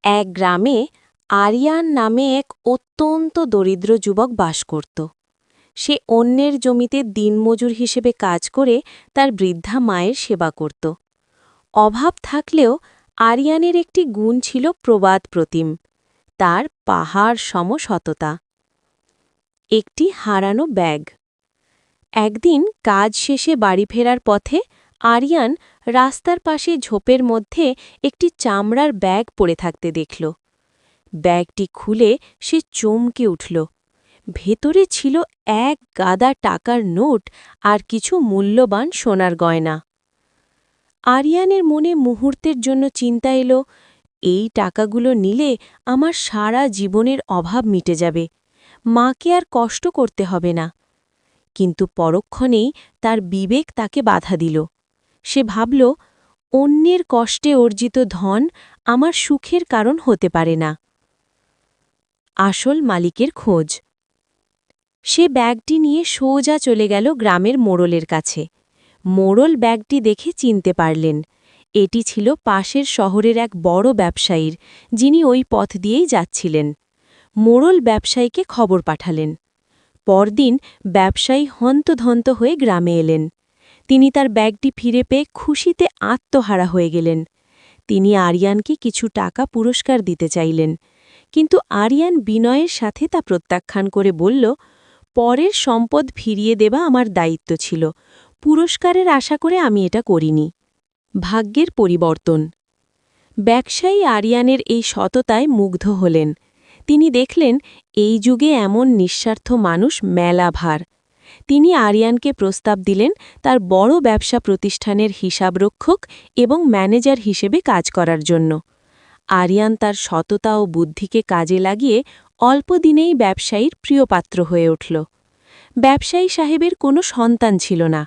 এক গ্রামে আরিয়ান নামে এক অত্যন্ত দরিদ্র যুবক বাস করত। সে অন্যের জমিতে দিনমজুর হিসেবে কাজ করে তার বৃদ্ধা মায়ের সেবা করত। অভাব থাকলেও আরিয়ানের একটি গুণ ছিল প্রবাদ প্রতিম, তার পাহাড় সম সততা। একটি হারানো ব্যাগ। একদিন কাজ শেষে বাড়ি ফেরার পথে আরিয়ান রাস্তার পাশে ঝোপের মধ্যে একটি চামড়ার ব্যাগ পড়ে থাকতে দেখল। ব্যাগটি খুলে সে চমকে উঠল। ভেতরে ছিল এক গাদা টাকার নোট আর কিছু মূল্যবান সোনার গয়না। আরিয়ানের মনে মুহূর্তের জন্য চিন্তা এলো, এই টাকাগুলো নিলে আমার সারা জীবনের অভাব মিটে যাবে, মাকে আর কষ্ট করতে হবে না। কিন্তু পরক্ষণেই তার বিবেক তাকে বাধা দিল। সে ভাবল, অন্যের কষ্টে অর্জিত ধন আমার সুখের কারণ হতে পারে না। আসল মালিকের খোঁজ। সে ব্যাগটি নিয়ে সোজা চলে গেল গ্রামের মোড়লের কাছে। মোড়ল ব্যাগটি দেখে চিনতে পারলেন, এটি ছিল পাশের শহরের এক বড় ব্যবসায়ীর, যিনি ওই পথ দিয়েই যাচ্ছিলেন। মোড়ল ব্যবসায়ীকে খবর পাঠালেন। পরদিন ব্যবসায়ী হন্তধন্ত হয়ে গ্রামে এলেন। তিনি তার ব্যাগটি ফিরে পেয়ে খুশিতে আত্মহারা হয়ে গেলেন। তিনি আরিয়ানকে কিছু টাকা পুরস্কার দিতে চাইলেন, কিন্তু আরিয়ান বিনয়ের সাথে তা প্রত্যাখ্যান করে বলল, পরের সম্পদ ফিরিয়ে দেওয়া আমার দায়িত্ব ছিল, পুরস্কারের আশা করে আমি এটা করিনি। ভাগ্যের পরিবর্তন। ব্যবসায়ী আরিয়ানের এই সততায় মুগ্ধ হলেন। তিনি দেখলেন, এই যুগে এমন নিঃস্বার্থ মানুষ মেলা ভার। তিনি আরিয়ানকে প্রস্তাব দিলেন তার বড় ব্যবসা প্রতিষ্ঠানের হিসাবরক্ষক এবং ম্যানেজার হিসেবে কাজ করার জন্য। আরিয়ান তার সততা ও বুদ্ধিকে কাজে লাগিয়ে অল্প দিনেই ব্যবসায়ীর প্রিয়পাত্র হয়ে উঠল। ব্যবসায়ী সাহেবের কোনো সন্তান ছিল না।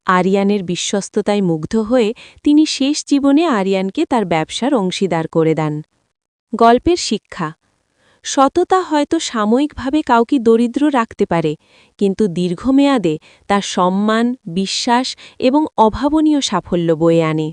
আরিয়ানের বিশ্বস্ততায় মুগ্ধ হয়ে তিনি শেষ জীবনে আরিয়ানকে তার ব্যবসার অংশীদার করে দেন। গল্পের শিক্ষা। সততা হয়তো সাময়িকভাবে কাউকে দরিদ্র রাখতে পারে, কিন্তু দীর্ঘমেয়াদে তার সম্মান, বিশ্বাস এবং অভাবনীয় সাফল্য বয়ে আনে।